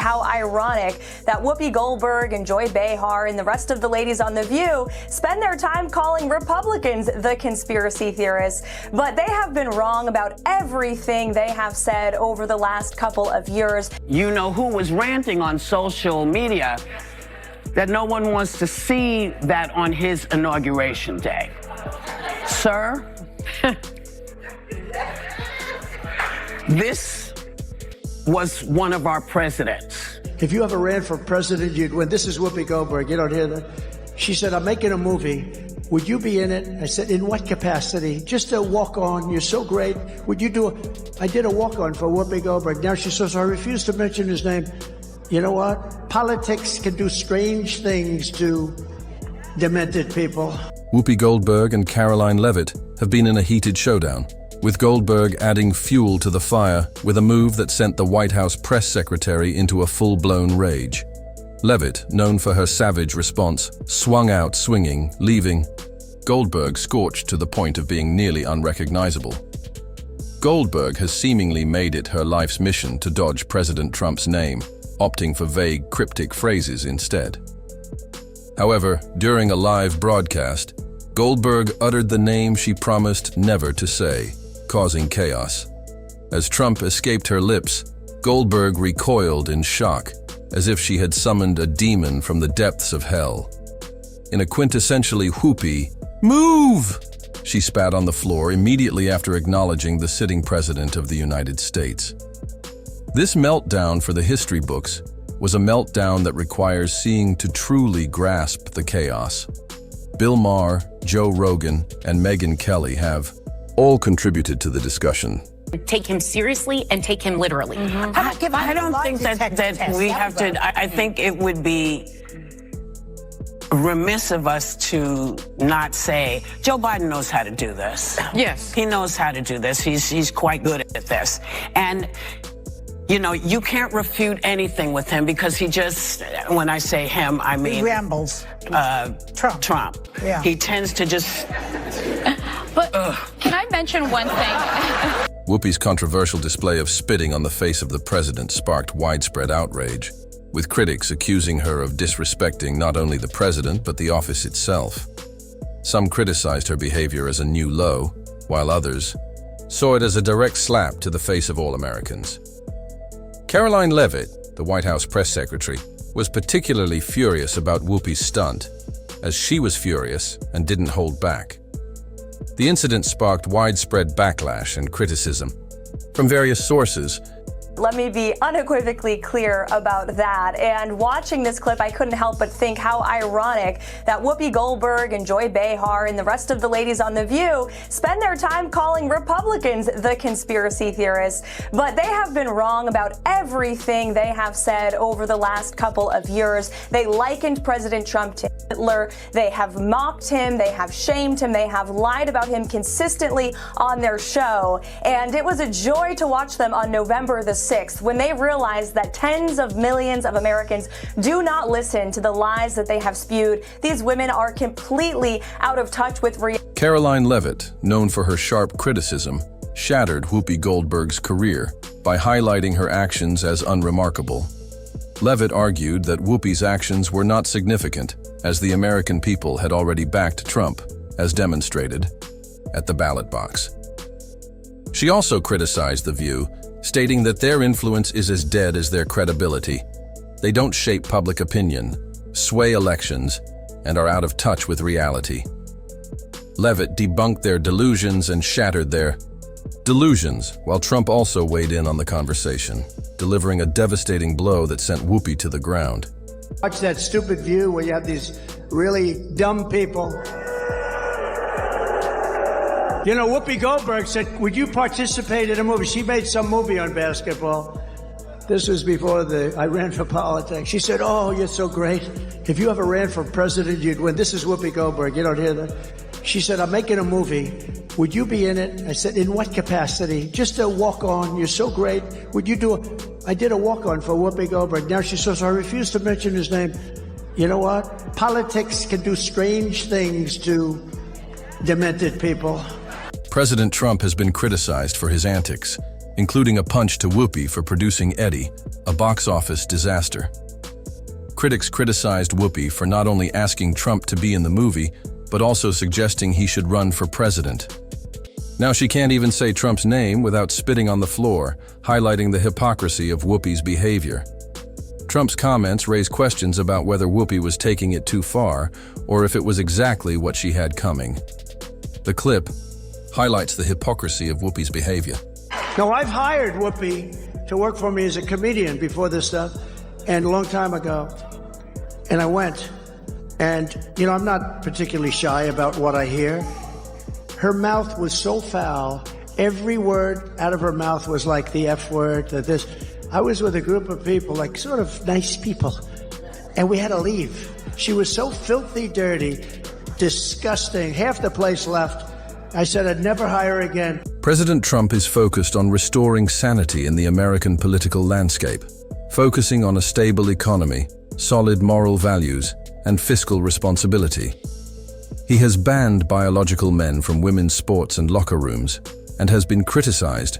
how ironic that Whoopi Goldberg and Joy Behar and the rest of the ladies on The View spend their time calling Republicans the conspiracy theorists. But they have been wrong about everything they have said over the last couple of years. You know who was ranting on social media that no one wants to see that on his inauguration day? Sir, this was one of our presidents. If you ever ran for president, you'd win. This is Whoopi Goldberg. You don't hear that? She said, I'm making a movie. Would you be in it? I said, in what capacity? Just a walk-on. You're so great. Would you do it? I did a walk-on for Whoopi Goldberg. Now she says, I refuse to mention his name. You know what? Politics can do strange things to demented people. Whoopi Goldberg and Karoline Leavitt have been in a heated showdown, with Goldberg adding fuel to the fire with a move that sent the White House press secretary into a full-blown rage. Leavitt, known for her savage response, swung out swinging, leaving Goldberg scorched to the point of being nearly unrecognizable. Goldberg has seemingly made it her life's mission to dodge President Trump's name, opting for vague, cryptic phrases instead. However, during a live broadcast, Goldberg uttered the name she promised never to say, causing chaos. As Trump escaped her lips, Goldberg recoiled in shock, as if she had summoned a demon from the depths of hell. In a quintessentially Whoopi, "Move!" she spat on the floor immediately after acknowledging the sitting president of the United States. This meltdown for the history books was a meltdown that requires seeing to truly grasp the chaos. Bill Maher, Joe Rogan, and Megyn Kelly have all contributed to the discussion. Take him seriously and take him literally. I don't think that we have to. I think it would be remiss of us to not say, Joe Biden knows how to do this. Yes. He knows how to do this. He's quite good at this. And you know, you can't refute anything with him because he just, when I say him, I mean... He rambles. Trump. Yeah. He tends to just... But can I mention one thing? Whoopi's controversial display of spitting on the face of the president sparked widespread outrage, with critics accusing her of disrespecting not only the president but the office itself. Some criticized her behavior as a new low, while others saw it as a direct slap to the face of all Americans. Karoline Leavitt, the White House press secretary, was particularly furious about Whoopi's stunt, as she was furious and didn't hold back. The incident sparked widespread backlash and criticism from various sources. Let me be unequivocally clear about that. And watching this clip, I couldn't help but think how ironic that Whoopi Goldberg and Joy Behar and the rest of the ladies on The View spend their time calling Republicans the conspiracy theorists. But they have been wrong about everything they have said over the last couple of years. They likened President Trump to Hitler. They have mocked him. They have shamed him. They have lied about him consistently on their show. And it was a joy to watch them on November the 6th, when they realized that tens of millions of Americans do not listen to the lies that they have spewed. These women are completely out of touch with reality. Karoline Leavitt, known for her sharp criticism, shattered Whoopi Goldberg's career by highlighting her actions as unremarkable. Leavitt argued that Whoopi's actions were not significant, as the American people had already backed Trump, as demonstrated at the ballot box. She also criticized The View, stating that their influence is as dead as their credibility. They don't shape public opinion, sway elections, and are out of touch with reality. Leavitt debunked their delusions and shattered their delusions, while Trump also weighed in on the conversation, delivering a devastating blow that sent Whoopi to the ground. Watch that stupid View where you have these really dumb people. You know, Whoopi Goldberg said, would you participate in a movie? She made some movie on basketball. This was before I ran for politics. She said, oh, you're so great. If you ever ran for president, you'd win. This is Whoopi Goldberg. You don't hear that? She said, I'm making a movie. Would you be in it? I said, in what capacity? Just a walk-on. You're so great. Would you do it? I did a walk-on for Whoopi Goldberg. Now she says, I refuse to mention his name. You know what? Politics can do strange things to demented people. President Trump has been criticized for his antics, including a punch to Whoopi for producing Eddie, a box office disaster. Critics criticized Whoopi for not only asking Trump to be in the movie, but also suggesting he should run for president. Now she can't even say Trump's name without spitting on the floor, highlighting the hypocrisy of Whoopi's behavior. Trump's comments raise questions about whether Whoopi was taking it too far or if it was exactly what she had coming. The clip highlights the hypocrisy of Whoopi's behavior. No, I've hired Whoopi to work for me as a comedian before this stuff, and a long time ago. And I went. And, you know, I'm not particularly shy about what I hear. Her mouth was so foul. Every word out of her mouth was like the F word, this. I was with a group of people, like sort of nice people, and we had to leave. She was so filthy dirty, disgusting. Half the place left. I said I'd never hire again. President Trump is focused on restoring sanity in the American political landscape, focusing on a stable economy, solid moral values, and fiscal responsibility. He has banned biological men from women's sports and locker rooms, and has been criticized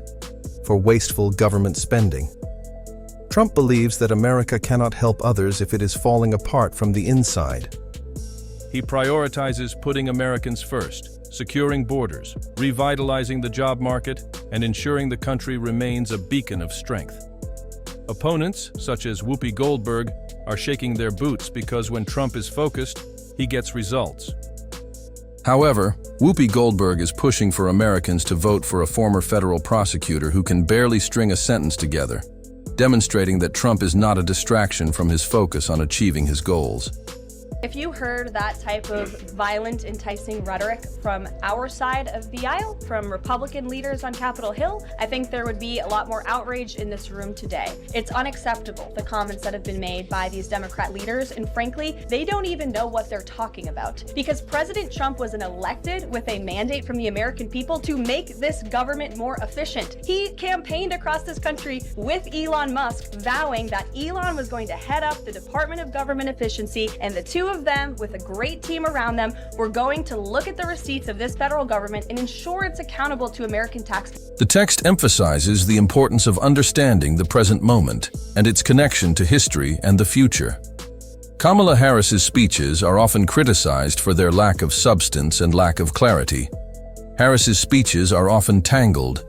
for wasteful government spending. Trump believes that America cannot help others if it is falling apart from the inside. He prioritizes putting Americans first, securing borders, revitalizing the job market, and ensuring the country remains a beacon of strength. Opponents, such as Whoopi Goldberg, are shaking their boots because when Trump is focused, he gets results. However, Whoopi Goldberg is pushing for Americans to vote for a former federal prosecutor who can barely string a sentence together, demonstrating that Trump is not a distraction from his focus on achieving his goals. If you heard that type of violent, enticing rhetoric from our side of the aisle, from Republican leaders on Capitol Hill, I think there would be a lot more outrage in this room today. It's unacceptable, the comments that have been made by these Democrat leaders, and frankly, they don't even know what they're talking about. Because President Trump was elected with a mandate from the American people to make this government more efficient. He campaigned across this country with Elon Musk, vowing that Elon was going to head up the Department of Government Efficiency, and the two of them, with a great team around them, were going to look at the receipts of this federal government and ensure it's accountable to American taxpayers. The text emphasizes the importance of understanding the present moment and its connection to history and the future. Kamala Harris's speeches are often criticized for their lack of substance and lack of clarity. Harris's speeches are often tangled,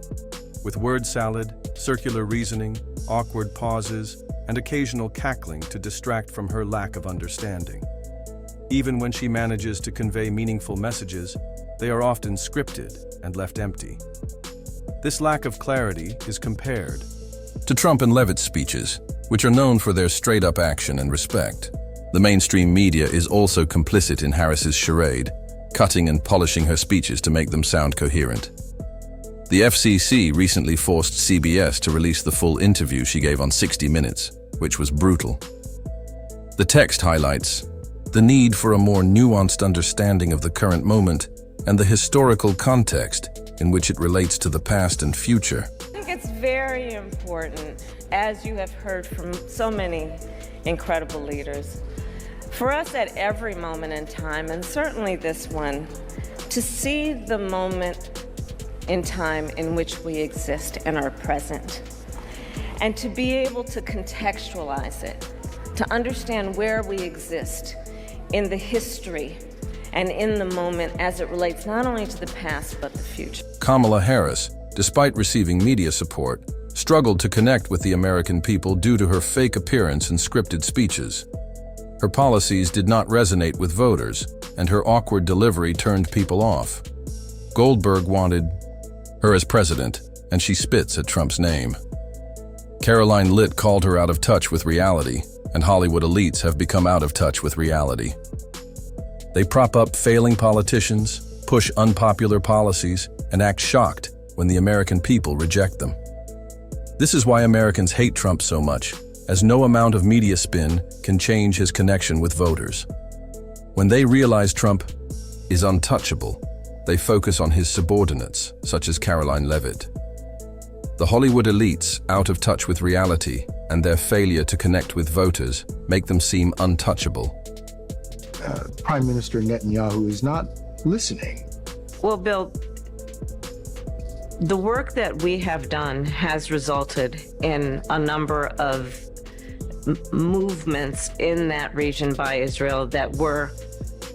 with word salad, circular reasoning, awkward pauses, and occasional cackling to distract from her lack of understanding. Even when she manages to convey meaningful messages, they are often scripted and left empty. This lack of clarity is compared to Trump and Leavitt's speeches, which are known for their straight-up action and respect. The mainstream media is also complicit in Harris's charade, cutting and polishing her speeches to make them sound coherent. The FCC recently forced CBS to release the full interview she gave on 60 Minutes, which was brutal. The text highlights the need for a more nuanced understanding of the current moment and the historical context in which it relates to the past and future. I think it's very important, as you have heard from so many incredible leaders, for us at every moment in time, and certainly this one, to see the moment in time in which we exist and are present, and to be able to contextualize it, to understand where we exist in the history and in the moment as it relates not only to the past but the future. Kamala Harris, despite receiving media support, struggled to connect with the American people due to her fake appearance and scripted speeches. Her policies did not resonate with voters, and her awkward delivery turned people off. Goldberg wanted her as president, and she spits at Trump's name. Karoline Leavitt called her out of touch with reality, and Hollywood elites have become out of touch with reality. They prop up failing politicians, push unpopular policies, and act shocked when the American people reject them. This is why Americans hate Trump so much, as no amount of media spin can change his connection with voters. When they realize Trump is untouchable, they focus on his subordinates, such as Karoline Leavitt. The Hollywood elites, out of touch with reality, and their failure to connect with voters make them seem untouchable. Prime Minister Netanyahu is not listening. Well, Bill, The work that we have done has resulted in a number of movements in that region by Israel that were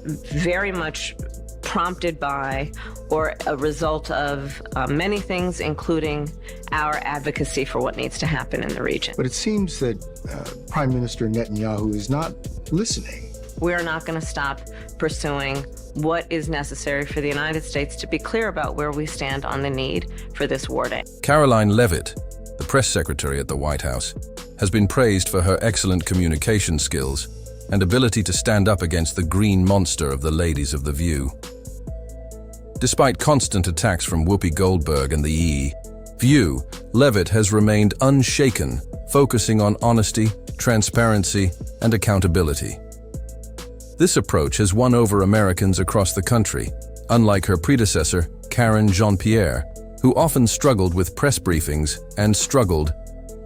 very much prompted by or a result of many things, including our advocacy for what needs to happen in the region. But it seems that Prime Minister Netanyahu is not listening. We're not going to stop pursuing what is necessary for the United States to be clear about where we stand on the need for this war day. Karoline Leavitt, the press secretary at the White House, has been praised for her excellent communication skills and ability to stand up against the green monster of the ladies of The View. Despite constant attacks from Whoopi Goldberg and the View, Leavitt has remained unshaken, focusing on honesty, transparency, and accountability. This approach has won over Americans across the country, unlike her predecessor, Karen Jean-Pierre, who often struggled with press briefings and struggled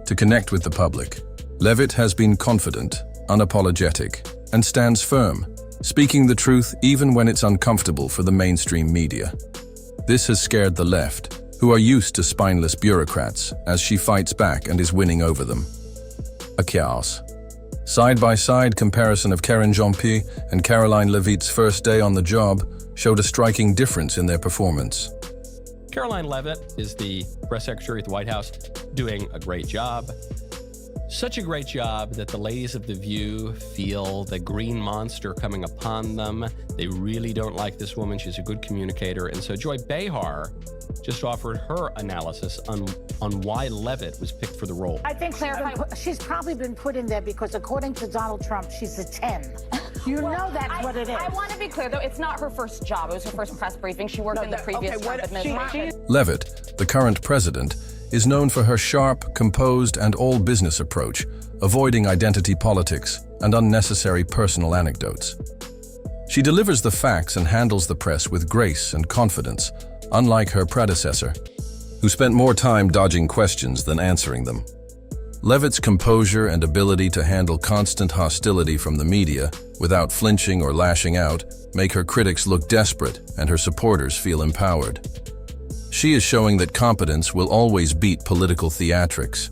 to connect with the public. Leavitt has been confident, unapologetic, and stands firm, speaking the truth even when it's uncomfortable for the mainstream media. This has scared the left, who are used to spineless bureaucrats, as she fights back and is winning over them. A chaos. Side-by-side comparison of Karen Jean-Pierre and Karoline Leavitt's first day on the job showed a striking difference in their performance. Karoline Leavitt is the press secretary at the White House, doing a great job. Such a great job that the ladies of The View feel the green monster coming upon them. They really don't like this woman. She's a good communicator. And so Joy Behar just offered her analysis on why Leavitt was picked for the role. I think she's probably been put in there because according to Donald Trump, she's a 10. You know that's what it is. I want to be clear, though, it's not her first job. It was her first press briefing. She worked in the previous Trump administration. Leavitt, the current president, is known for her sharp, composed, and all-business approach, avoiding identity politics and unnecessary personal anecdotes. She delivers the facts and handles the press with grace and confidence, unlike her predecessor, who spent more time dodging questions than answering them. Leavitt's composure and ability to handle constant hostility from the media without flinching or lashing out make her critics look desperate and her supporters feel empowered. She is showing that competence will always beat political theatrics.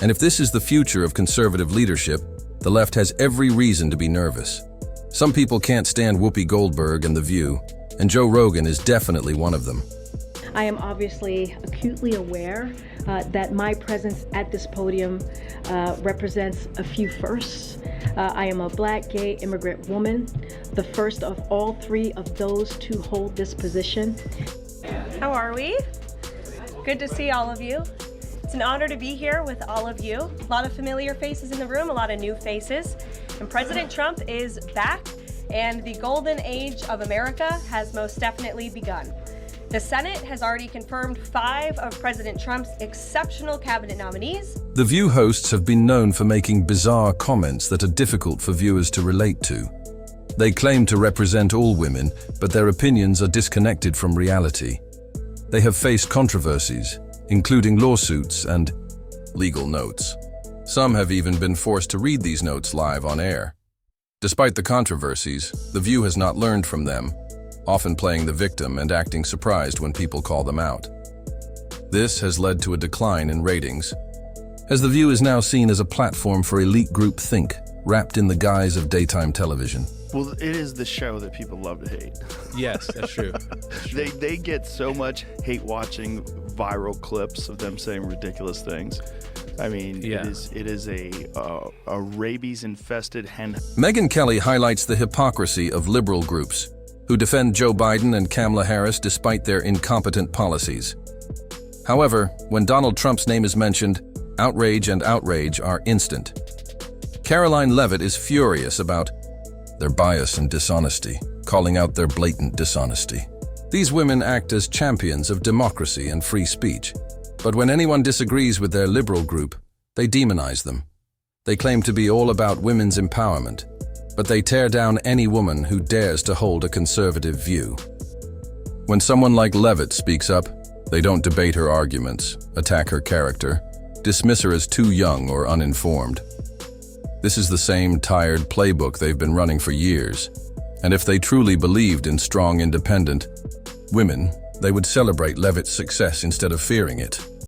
And if this is the future of conservative leadership, the left has every reason to be nervous. Some people can't stand Whoopi Goldberg and The View, and Joe Rogan is definitely one of them. I am obviously acutely aware that my presence at this podium represents a few firsts. I am a Black, gay, immigrant woman, the first of all three of those to hold this position. How are we? Good to see all of you. It's an honor to be here with all of you. A lot of familiar faces in the room, a lot of new faces. And President Trump is back, and the golden age of America has most definitely begun. The Senate has already confirmed 5 of President Trump's exceptional cabinet nominees. The View hosts have been known for making bizarre comments that are difficult for viewers to relate to. They claim to represent all women, but their opinions are disconnected from reality. They have faced controversies, including lawsuits and legal notes. Some have even been forced to read these notes live on air. Despite the controversies, The View has not learned from them, often playing the victim and acting surprised when people call them out. This has led to a decline in ratings, as The View is now seen as a platform for elite group think, wrapped in the guise of daytime television. Well, it is the show that people love to hate. Yes, that's true. They get so much hate watching viral clips of them saying ridiculous things. I mean, yeah. it is a rabies-infested hen. Megyn Kelly highlights the hypocrisy of liberal groups who defend Joe Biden and Kamala Harris despite their incompetent policies. However, when Donald Trump's name is mentioned, outrage and outrage are instant. Karoline Leavitt is furious about their bias and dishonesty, calling out their blatant dishonesty. These women act as champions of democracy and free speech, but when anyone disagrees with their liberal group, they demonize them. They claim to be all about women's empowerment, but they tear down any woman who dares to hold a conservative view. When someone like Leavitt speaks up, they don't debate her arguments, attack her character, dismiss her as too young or uninformed. This is the same tired playbook they've been running for years, and if they truly believed in strong, independent women, they would celebrate Leavitt's success instead of fearing it.